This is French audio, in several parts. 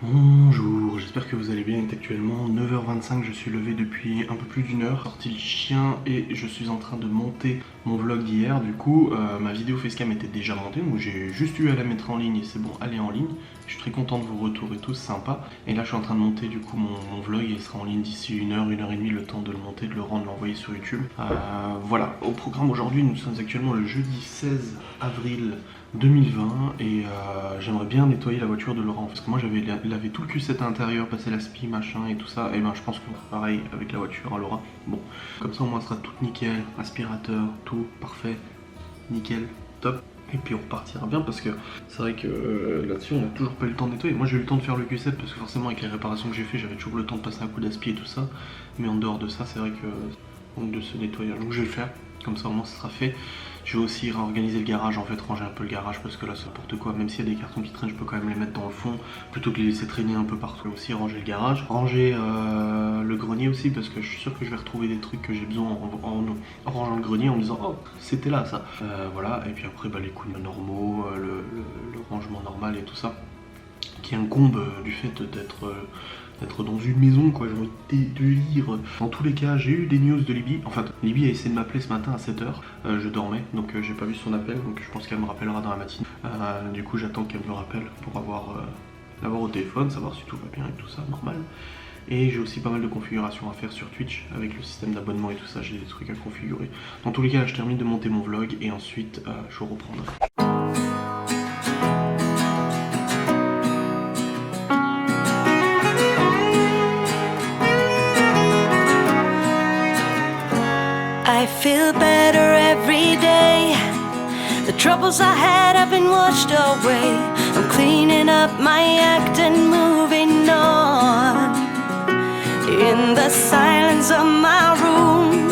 Bonjour, j'espère que vous allez bien. Il est actuellement 9h25, je suis levé depuis un peu plus d'une heure, sorti le chien et je suis en train de monter mon vlog d'hier. Du coup, ma vidéo facecam était déjà montée, donc j'ai juste eu à la mettre en ligne et c'est bon, elle est en ligne. Je suis très content de vos retours et tout, c'est sympa. Et là, je suis en train de monter du coup mon vlog et il sera en ligne d'ici une heure et demie, le temps de le monter, de le rendre, de l'envoyer sur YouTube. Voilà, au programme aujourd'hui, nous sommes actuellement le jeudi 16 avril 2020 et j'aimerais bien nettoyer la voiture de Laurent parce que moi j'avais lavé tout le Q7 à l'intérieur, passé l'aspi, machin et tout ça, et ben je pense que pareil avec la voiture à Laura. Bon, comme ça au moins elle sera toute nickel, aspirateur, tout parfait, nickel, top. Et puis on repartira bien parce que c'est vrai que là-dessus on n'a toujours pas eu le temps de nettoyer. Moi j'ai eu le temps de faire le Q7 parce que forcément avec les réparations que j'ai fait j'avais toujours le temps de passer un coup d'aspi et tout ça. Mais en dehors de ça c'est vrai que manque de ce nettoyage. Donc je vais le faire, comme ça au moins ça sera fait. Je vais aussi réorganiser le garage, en fait ranger un peu le garage parce que là c'est n'importe quoi, même s'il y a des cartons qui traînent je peux quand même les mettre dans le fond plutôt que les laisser traîner un peu partout. Aussi ranger le garage, ranger le grenier aussi parce que je suis sûr que je vais retrouver des trucs que j'ai besoin en rangeant le grenier en me disant oh c'était là ça. Voilà, et puis après bah, les coups normaux, le rangement normal et tout ça qui incombe du fait d'être dans une maison quoi, j'ai envie de lire. Dans tous les cas, j'ai eu des news de Libye. Enfin, Libye a essayé de m'appeler ce matin à 7h. Je dormais, donc j'ai pas vu son appel, donc je pense qu'elle me rappellera dans la matinée. Du coup, j'attends qu'elle me rappelle pour l'avoir au téléphone, savoir si tout va bien et tout ça, normal. Et j'ai aussi pas mal de configurations à faire sur Twitch avec le système d'abonnement et tout ça, j'ai des trucs à configurer. Dans tous les cas, là, je termine de monter mon vlog et ensuite je reprendrai. I feel better every day. The troubles I had have been washed away. I'm cleaning up my act and moving on. In the silence of my room,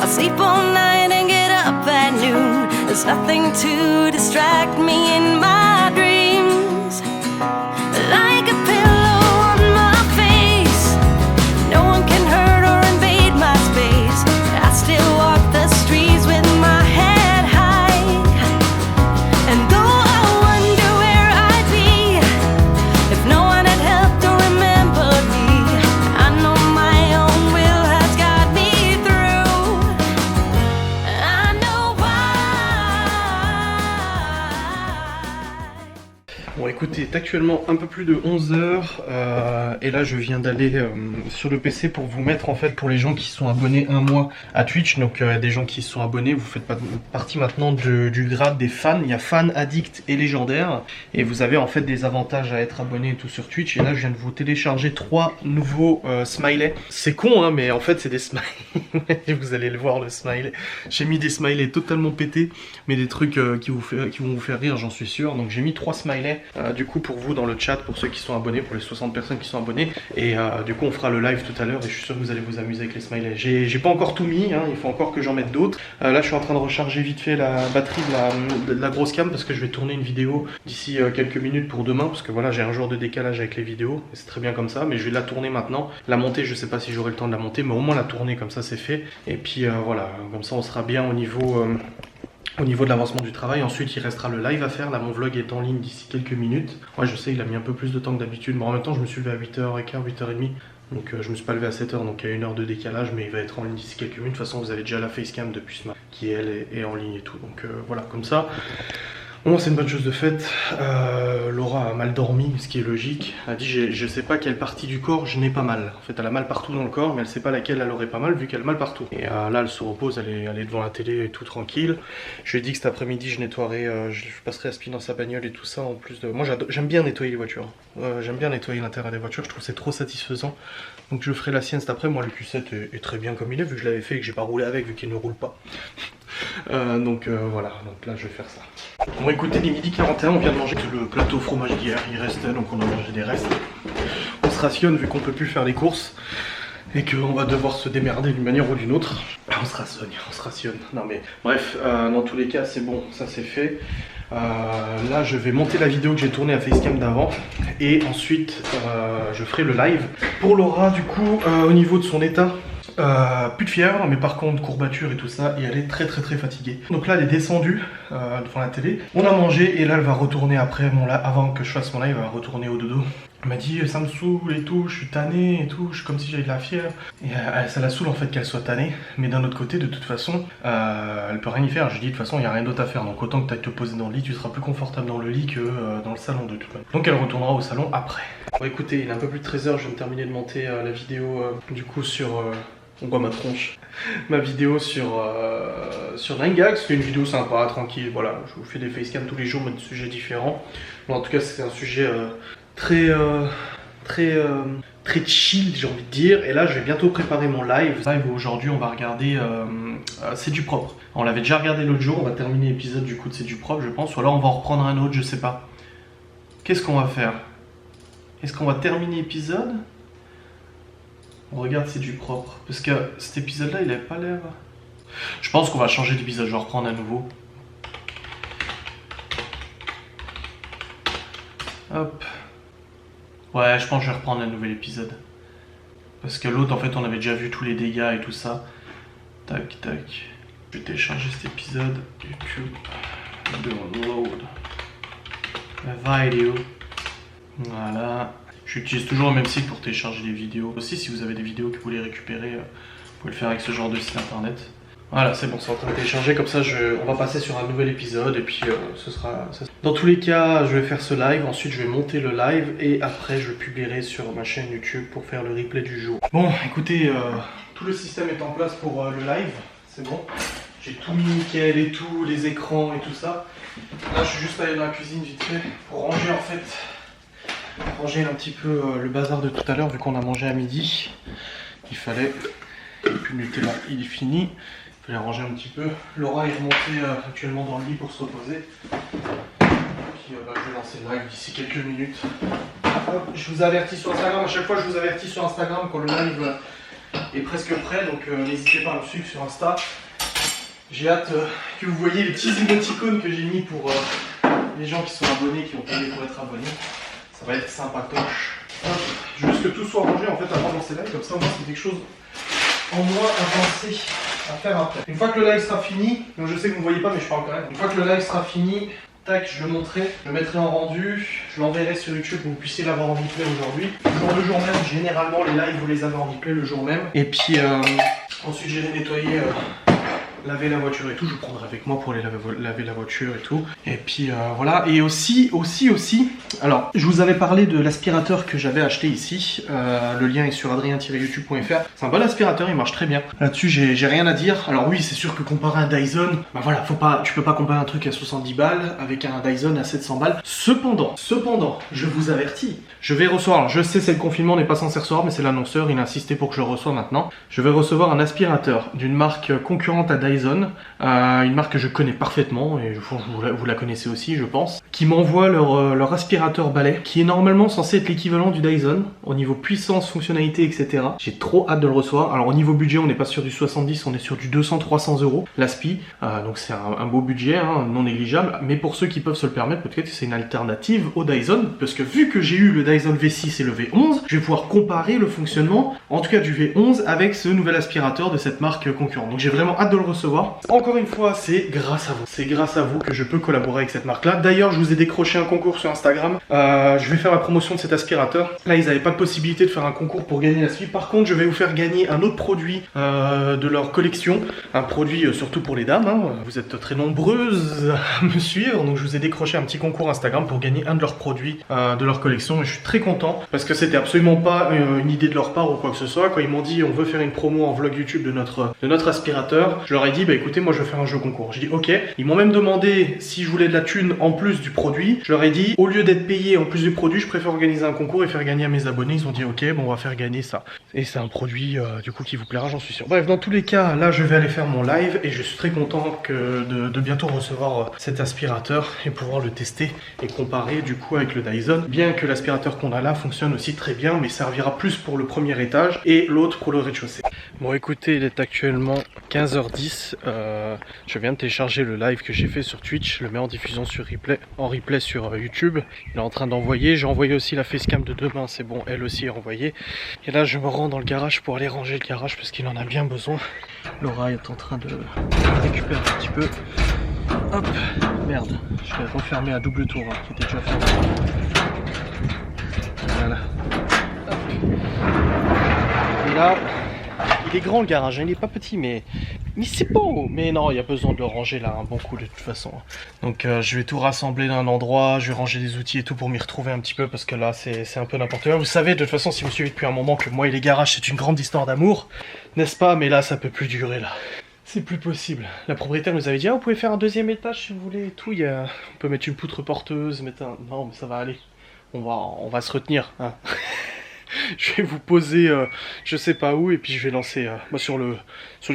I'll sleep all night and get up at noon. There's nothing to distract me in my dreams. Like a pillow on my face, no one can hurt or invade my space. I still walk the streets with my head high. And though I wonder where I'd be if no one had helped or remembered me, I know my own will has got me through. I know why. Bon écoutez, il est actuellement un peu plus de 11h et là je viens d'aller sur le PC pour vous mettre en fait pour les gens qui sont abonnés un mois à Twitch, donc des gens qui se sont abonnés, vous faites partie maintenant du grade des fans, il y a fan, addict et légendaire et vous avez en fait des avantages à être abonné et tout sur Twitch et là je viens de vous télécharger 3 nouveaux smileys. C'est con hein mais en fait c'est des smileys, vous allez le voir le smiley, j'ai mis des smileys totalement pétés mais des trucs qui vont vous faire rire j'en suis sûr, donc j'ai mis 3 smileys du coup pour vous dans le chat, pour ceux qui sont abonnés, pour les 60 personnes qui sont abonnées et du coup on fera le live tout à l'heure et je suis sûr que vous allez vous amuser avec les smileys. J'ai pas encore tout mis, hein, il faut encore que j'en mette d'autres. Là je suis en train de recharger vite fait la batterie de la grosse cam parce que je vais tourner une vidéo d'ici quelques minutes pour demain parce que voilà j'ai un jour de décalage avec les vidéos et c'est très bien comme ça, mais je vais la tourner maintenant. La monter, je sais pas si j'aurai le temps de la monter, mais au moins la tourner comme ça c'est fait et puis voilà, comme ça on sera bien au niveau de l'avancement du travail. Ensuite il restera le live à faire, là mon vlog est en ligne d'ici quelques minutes. Ouais je sais il a mis un peu plus de temps que d'habitude, mais en même temps je me suis levé à 8h15, 8h30. Donc je me suis pas levé à 7h, donc il y a 1 heure de décalage, mais il va être en ligne d'ici quelques minutes. De toute façon vous avez déjà la facecam depuis ce matin, qui elle est en ligne et tout. Donc voilà, comme ça, au moins c'est une bonne chose de faite. Laura a mal dormi, ce qui est logique. Elle a dit je sais pas quelle partie du corps je n'ai pas mal. En fait elle a mal partout dans le corps, mais elle sait pas laquelle elle aurait pas mal vu qu'elle a mal partout. Et là elle se repose, elle est devant la télé et tout tranquille. Je lui ai dit que cet après-midi je nettoierai, je passerai aspire dans sa bagnole et tout ça en plus de... Moi j'aime bien nettoyer les voitures. J'aime bien nettoyer l'intérieur des voitures, je trouve que c'est trop satisfaisant. Donc je ferai la sienne cet après. Moi le Q7 est très bien comme il est vu que je l'avais fait et que j'ai pas roulé avec vu qu'il ne roule pas. Voilà, donc là je vais faire ça. Bon écoutez, il est midi 41, on vient de manger le plateau fromage d'hier, il restait donc on a mangé des restes. On se rationne vu qu'on peut plus faire les courses et qu'on va devoir se démerder d'une manière ou d'une autre. On se rationne. Non mais bref, dans tous les cas c'est bon, ça c'est fait. Là je vais monter la vidéo que j'ai tournée à facecam d'avant et ensuite je ferai le live. Pour Laura du coup au niveau de son état, plus de fièvre, mais par contre courbature et tout ça, et elle est très fatiguée. Donc là elle est descendue devant la télé, on a mangé et là elle va retourner après mon live, avant que je fasse mon live, elle va retourner au dodo. Elle m'a dit ça me saoule et tout, je suis tanné et tout, je suis comme si j'avais de la fièvre. Et ça la saoule en fait qu'elle soit tannée, mais d'un autre côté de toute façon, elle peut rien y faire. Je dis de toute façon il n'y a rien d'autre à faire, donc autant que tu ailles te poser dans le lit, tu seras plus confortable dans le lit que dans le salon de toute façon. Donc elle retournera au salon après. Bon écoutez, il est un peu plus de 13 h, je viens de terminer de monter la vidéo du coup sur... on voit ma tronche. Ma vidéo sur 9gag, c'était une vidéo sympa, tranquille, voilà. Je vous fais des facecams tous les jours, mais de sujets différents. Bon, en tout cas, c'est un sujet très chill, j'ai envie de dire. Et là, je vais bientôt préparer mon live. Aujourd'hui, on va regarder C'est du propre. On l'avait déjà regardé l'autre jour, on va terminer l'épisode du coup de C'est du propre, je pense. Ou alors on va en reprendre un autre, je sais pas. Qu'est-ce qu'on va faire? Est-ce qu'on va terminer l'épisode? On regarde C'est du propre. Parce que cet épisode-là, il avait pas l'air... Je pense qu'on va changer d'épisode, je vais reprendre à nouveau. Hop. Ouais, je pense que je vais reprendre un nouvel épisode. Parce que l'autre, en fait, on avait déjà vu tous les dégâts et tout ça. Tac, tac. Je vais télécharger cet épisode. YouTube. Download. La vidéo. Voilà. J'utilise toujours le même site pour télécharger les vidéos. Aussi, si vous avez des vidéos que vous voulez récupérer, vous pouvez le faire avec ce genre de site internet. Voilà, c'est bon, c'est en train de télécharger. Comme ça, on va passer sur un nouvel épisode. Et puis, ce sera... Dans tous les cas, je vais faire ce live. Ensuite, je vais monter le live. Et après, je le publierai sur ma chaîne YouTube pour faire le replay du jour. Bon, écoutez, tout le système est en place pour le live. C'est bon. J'ai tout mis nickel et tout, les écrans et tout ça. Là, je suis juste allé dans la cuisine vite fait pour ranger en fait... Ranger un petit peu le bazar de tout à l'heure vu qu'on a mangé à midi. Il fallait... Et puis le Nutella il est fini. Il fallait ranger un petit peu. Laura est remontée actuellement dans le lit pour se reposer. Et puis je vais lancer le live d'ici quelques minutes. Hop, je vous avertis sur Instagram. À chaque fois je vous avertis sur Instagram quand le live est presque prêt. Donc n'hésitez pas à me suivre sur Insta. J'ai hâte que vous voyez les petits émoticônes que j'ai mis pour les gens qui sont abonnés, qui ont payé pour être abonnés. Ça va être sympatoche. Je veux juste que tout soit rangé en fait avant de lancer le live, comme ça au moins c'est quelque chose en moins à penser à faire après. Une fois que le live sera fini, donc je sais que vous ne voyez pas mais je parle quand même. Une fois que le live sera fini, tac, je le montrerai, je le mettrai en rendu, je l'enverrai sur YouTube pour que vous puissiez l'avoir en replay aujourd'hui. Le jour même, généralement les lives vous les avez en replay le jour même. Et puis ensuite j'irai nettoyer... laver la voiture et tout, je le prendrai avec moi pour aller laver la voiture et tout. Et puis voilà, et aussi, alors je vous avais parlé de l'aspirateur que j'avais acheté ici, le lien est sur adrien-youtube.fr. C'est un bon aspirateur, il marche très bien. Là-dessus j'ai rien à dire. Alors oui, c'est sûr que comparé à un Dyson, bah voilà, tu peux pas comparer un truc à 70 balles avec un Dyson à 700 balles. Cependant, je vous avertis, je vais recevoir, alors je sais c'est le confinement, on n'est pas censé recevoir, mais c'est l'annonceur, il a insisté pour que je le reçoive maintenant. Je vais recevoir un aspirateur d'une marque concurrente à Dyson. Une marque que je connais parfaitement et vous la connaissez aussi je pense, qui m'envoie leur aspirateur balai qui est normalement censé être l'équivalent du Dyson au niveau puissance, fonctionnalité etc. J'ai trop hâte de le recevoir. Alors au niveau budget on n'est pas sur du 70, on est sur du 200-300 euros l'aspi, donc c'est un beau budget hein, non négligeable, mais pour ceux qui peuvent se le permettre peut-être que c'est une alternative au Dyson, parce que vu que j'ai eu le Dyson V6 et le V11, je vais pouvoir comparer le fonctionnement en tout cas du V11 avec ce nouvel aspirateur de cette marque concurrente, donc j'ai vraiment hâte de le recevoir. Encore une fois, c'est grâce à vous. C'est grâce à vous que je peux collaborer avec cette marque-là. D'ailleurs, je vous ai décroché un concours sur Instagram. Je vais faire la promotion de cet aspirateur. Là, ils n'avaient pas de possibilité de faire un concours pour gagner la suite. Par contre, je vais vous faire gagner un autre produit de leur collection. Un produit surtout pour les dames. Hein. Vous êtes très nombreuses à me suivre. Donc, je vous ai décroché un petit concours Instagram pour gagner un de leurs produits de leur collection. Et je suis très content parce que c'était absolument pas une idée de leur part ou quoi que ce soit. Quand ils m'ont dit on veut faire une promo en vlog YouTube de notre aspirateur, je leur ai dit bah écoutez moi je vais faire un jeu concours. J'ai dit ok, ils m'ont même demandé si je voulais de la thune en plus du produit. Je leur ai dit au lieu d'être payé en plus du produit, je préfère organiser un concours et faire gagner à mes abonnés. Ils ont dit ok, bon on va faire gagner ça. Et c'est un produit du coup qui vous plaira, j'en suis sûr. Bref, dans tous les cas, là je vais aller faire mon live et je suis très content de bientôt recevoir cet aspirateur et pouvoir le tester et comparer du coup avec le Dyson. Bien que l'aspirateur qu'on a là fonctionne aussi très bien, mais servira plus pour le premier étage et l'autre pour le rez-de-chaussée. Bon écoutez, il est actuellement 15h10. 10, je viens de télécharger le live que j'ai fait sur Twitch, je le mets en diffusion sur replay sur YouTube. Il est en train d'envoyer, j'ai envoyé aussi la facecam de demain, c'est bon, elle aussi est envoyée. Et là je me rends dans le garage pour aller ranger le garage parce qu'il en a bien besoin. Laura est en train de récupérer un petit peu. Hop, merde, je vais refermer à double tour, qui était déjà fermé. Voilà. Hop. Et là, il est grand le garage, hein, il est pas petit, mais c'est beau. Mais non, il y a besoin de le ranger là un bon coup de toute façon. Donc je vais tout rassembler d'un endroit, je vais ranger des outils et tout pour m'y retrouver un petit peu parce que là c'est un peu n'importe quoi. Vous savez de toute façon si vous suivez depuis un moment que moi et les garages c'est une grande histoire d'amour, n'est-ce pas? Mais là ça peut plus durer là. C'est plus possible. La propriétaire nous avait dit, ah, vous pouvez faire un deuxième étage si vous voulez et tout. On peut mettre une poutre porteuse, mettre un... Non, mais ça va aller. On va se retenir. Hein. Je vais vous poser, je sais pas où, et puis je vais lancer sur le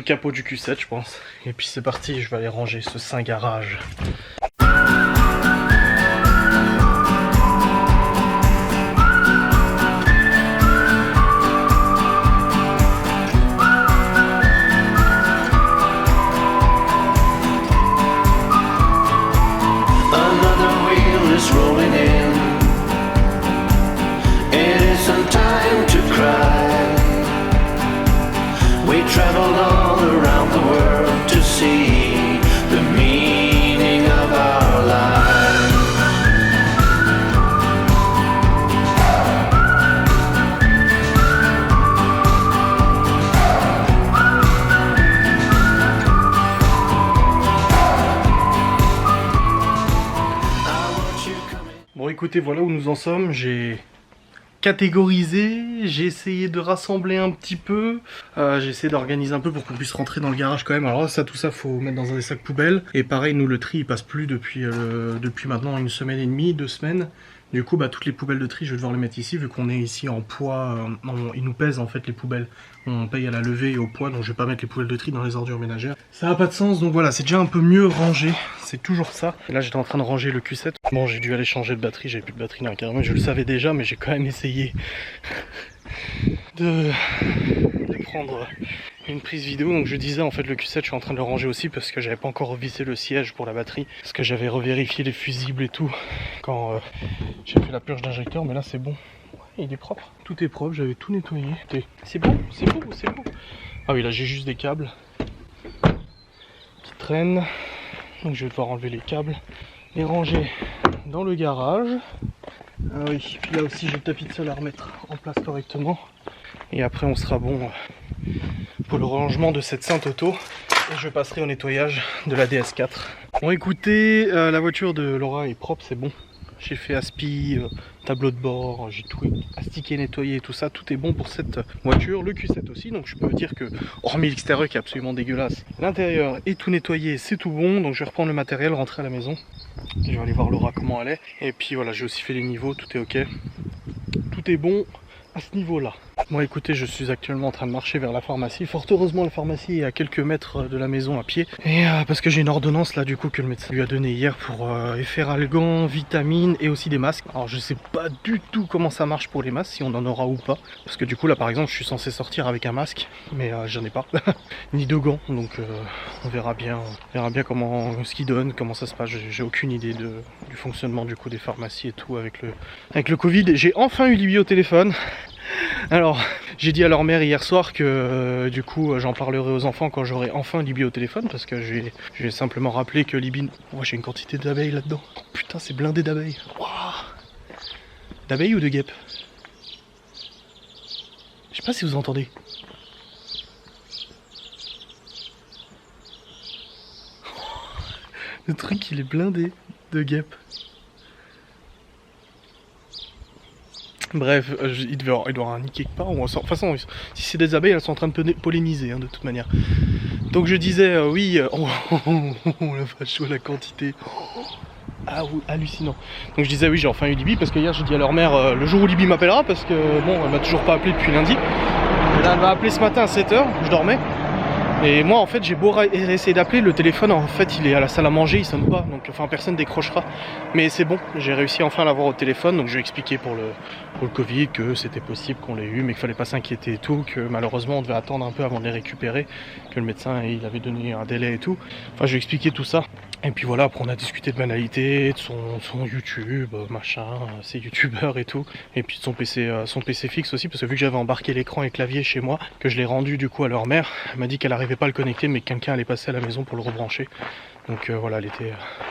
capot du Q7, je pense. Et puis c'est parti, je vais aller ranger ce saint garage. Traveled all around the world to see the meaning of our lives. Bon écoutez, voilà où nous en sommes, j'ai catégorisé, j'ai essayé de rassembler un petit peu, j'ai essayé d'organiser un peu pour qu'on puisse rentrer dans le garage quand même. Alors ça, tout ça faut mettre dans un des sacs poubelles, et pareil nous le tri il passe plus depuis maintenant 1 semaine et demie, 2 semaines. Du coup toutes les poubelles de tri je vais devoir les mettre ici vu qu'on est ici en poids, ils nous pèsent en fait les poubelles, on paye à la levée et au poids, donc je vais pas mettre les poubelles de tri dans les ordures ménagères. Ça n'a pas de sens, donc voilà, c'est déjà un peu mieux rangé, c'est toujours ça. Et là j'étais en train de ranger le Q7, bon j'ai dû aller changer de batterie, j'avais plus de batterie dans la carrément, je le savais déjà mais j'ai quand même essayé de prendre une prise vidéo. Donc je disais en fait le Q7 je suis en train de le ranger aussi parce que j'avais pas encore revissé le siège pour la batterie, parce que j'avais revérifié les fusibles et tout quand j'ai fait la purge d'injecteur, mais là c'est bon, ouais, il est propre, tout est propre, j'avais tout nettoyé, c'est beau, c'est beau, c'est beau. Ah oui là j'ai juste des câbles qui traînent, donc je vais devoir enlever les câbles, les ranger dans le garage. Ah oui, puis là aussi j'ai le tapis de sol à remettre en place correctement. Et après on sera bon pour le rangement de cette sainte auto. Et je passerai au nettoyage de la DS4. Bon écoutez, la voiture de Laura est propre, c'est bon. J'ai fait aspi, tableau de bord, j'ai tout astiqué, nettoyé, tout ça, tout est bon pour cette voiture. Le Q7 aussi, donc je peux vous dire que, hormis l'extérieur qui est absolument dégueulasse, l'intérieur est tout nettoyé, c'est tout bon. Donc je vais reprendre le matériel, rentrer à la maison. Je vais aller voir Laura comment elle est. Et puis voilà, j'ai aussi fait les niveaux, tout est ok. Tout est bon à ce niveau-là. Bon écoutez, je suis actuellement en train de marcher vers la pharmacie. Fort heureusement la pharmacie est à quelques mètres de la maison à pied. Et parce que j'ai une ordonnance là du coup que le médecin lui a donné hier pour efferalgan, vitamines et aussi des masques. Alors je sais pas du tout comment ça marche pour les masques, si on en aura ou pas. Parce que du coup là par exemple je suis censé sortir avec un masque, mais j'en ai pas. Ni de gants, donc on verra bien comment ce qu'ils donnent, comment ça se passe. J'ai aucune idée du fonctionnement du coup des pharmacies et tout avec le Covid. J'ai enfin eu Libye au téléphone. Alors, j'ai dit à leur mère hier soir que du coup j'en parlerai aux enfants quand j'aurai enfin Libye au téléphone, parce que je vais simplement rappeler que Libye... Oh, j'ai une quantité d'abeilles là-dedans. Oh, putain, c'est blindé d'abeilles. Wow. D'abeilles ou de guêpes? Je sais pas si vous entendez. Le truc il est blindé de guêpes. Bref, il doit y avoir un nid quelque part. De toute façon, si c'est des abeilles, elles sont en train de polliniser, hein, de toute manière. Donc je disais, oui, la vache, la quantité. Ah oui, hallucinant. Donc je disais, oui, j'ai enfin eu Libye, parce que hier j'ai dit à leur mère, le jour où Libye m'appellera, parce que bon, elle m'a toujours pas appelé depuis lundi. Et là, elle m'a appelé ce matin à 7 h, je dormais. Et moi en fait j'ai beau essayer d'appeler, le téléphone en fait il est à la salle à manger, il sonne pas, donc enfin personne décrochera. Mais c'est bon, j'ai réussi enfin à l'avoir au téléphone, donc je lui ai expliqué pour le Covid que c'était possible qu'on l'ait eu, mais qu'il fallait pas s'inquiéter et tout, que malheureusement on devait attendre un peu avant de les récupérer, que le médecin il avait donné un délai et tout. Enfin je lui ai expliqué tout ça. Et puis voilà, après on a discuté de banalités, de son YouTube, machin, ses youtubeurs et tout. Et puis de son PC fixe aussi, parce que vu que j'avais embarqué l'écran et clavier chez moi, que je l'ai rendu du coup à leur mère, elle m'a dit qu'elle n'arrivait pas à le connecter, mais que quelqu'un allait passer à la maison pour le rebrancher. Donc voilà,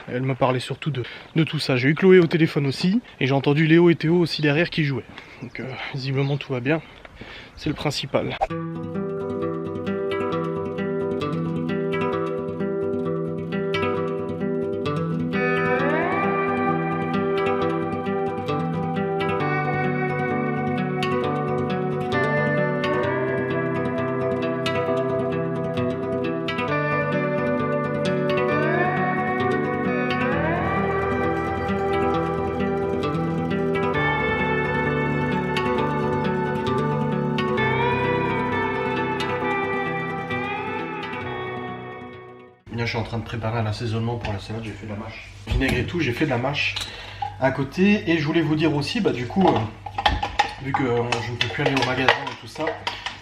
elle me parlait surtout de tout ça. J'ai eu Chloé au téléphone aussi, et j'ai entendu Léo et Théo aussi derrière qui jouaient. Donc visiblement tout va bien, c'est le principal. Là, je suis en train de préparer un assaisonnement pour la salade, j'ai fait de la mâche. Vinaigre et tout, j'ai fait de la mâche à côté. Et je voulais vous dire aussi, du coup, vu que je ne peux plus aller au magasin et tout ça,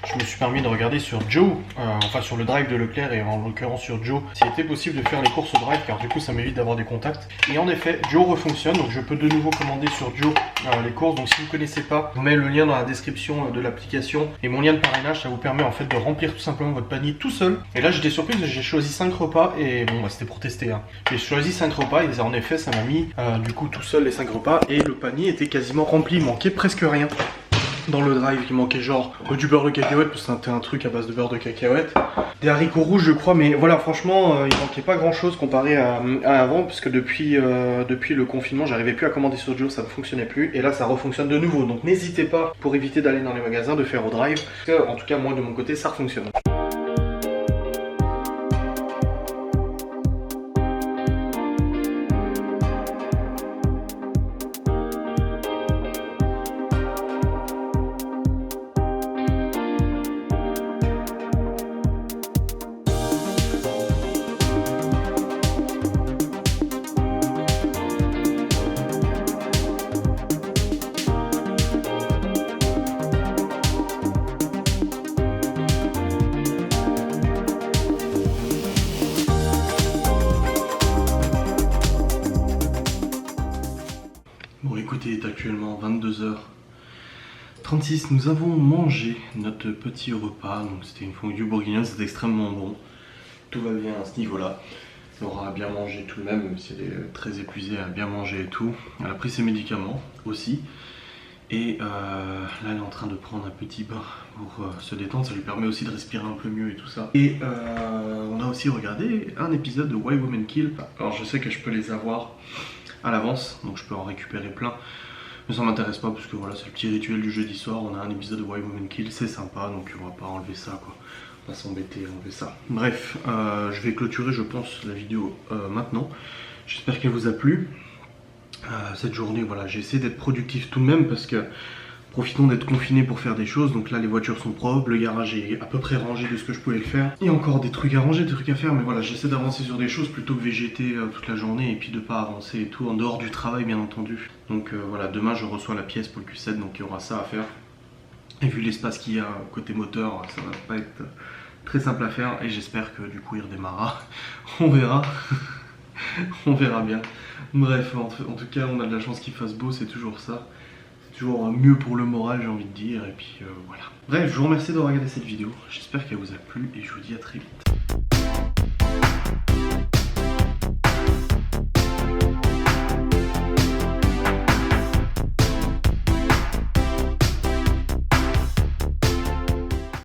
je me suis permis de regarder sur Joe, enfin sur le drive de Leclerc et en l'occurrence sur Joe, s'il était possible de faire les courses au drive, car du coup ça m'évite d'avoir des contacts. Et en effet, Joe refonctionne, donc je peux de nouveau commander sur Joe les courses. Donc si vous ne connaissez pas, je vous mets le lien dans la description de l'application. Et mon lien de parrainage, ça vous permet en fait de remplir tout simplement votre panier tout seul. Et là j'étais surpris, j'ai choisi 5 repas, et bon c'était pour tester. Hein. J'ai choisi 5 repas, et en effet ça m'a mis du coup tout seul les 5 repas, et le panier était quasiment rempli, il manquait presque rien. Dans le drive, il manquait genre du beurre de cacahuète, parce que c'était un truc à base de beurre de cacahuète, des haricots rouges je crois, mais voilà franchement il manquait pas grand chose comparé à avant, parce que depuis le confinement j'arrivais plus à commander sur Joe, ça ne fonctionnait plus, et là ça refonctionne de nouveau. Donc n'hésitez pas, pour éviter d'aller dans les magasins, de faire au drive, parce que, en tout cas moi de mon côté ça refonctionne. Bon écoutez, il est actuellement 22h36, nous avons mangé notre petit repas, donc c'était une fondue bourguignonne, c'était extrêmement bon, tout va bien à ce niveau-là. Laura a bien mangé tout de même si elle est très épuisée, elle a bien mangé et tout, elle a pris ses médicaments aussi, et là elle est en train de prendre un petit bain pour se détendre, ça lui permet aussi de respirer un peu mieux et tout ça. Et on a aussi regardé un épisode de Why Women Kill, alors je sais que je peux les avoir à l'avance, donc je peux en récupérer plein, mais ça m'intéresse pas parce que voilà, c'est le petit rituel du jeudi soir, on a un épisode de Why Women Kill, c'est sympa, donc on va pas enlever ça quoi, on va s'embêter à enlever ça. Bref, je vais clôturer je pense la vidéo maintenant, j'espère qu'elle vous a plu. Cette journée, voilà, j'ai essayé d'être productif tout de même parce que profitons d'être confinés pour faire des choses. Donc là les voitures sont propres, le garage est à peu près rangé de ce que je pouvais le faire. Il y a encore des trucs à ranger, des trucs à faire, mais voilà, j'essaie d'avancer sur des choses plutôt que végéter toute la journée et puis de pas avancer et tout, en dehors du travail bien entendu. Donc voilà, demain je reçois la pièce pour le Q7, donc il y aura ça à faire. Et vu l'espace qu'il y a côté moteur, ça va pas être très simple à faire et j'espère que du coup il redémarrera. On verra. On verra bien. Bref, en tout cas on a de la chance qu'il fasse beau, c'est toujours ça. Toujours mieux pour le moral j'ai envie de dire, et puis voilà. Bref, je vous remercie d'avoir regardé cette vidéo, j'espère qu'elle vous a plu et je vous dis à très vite.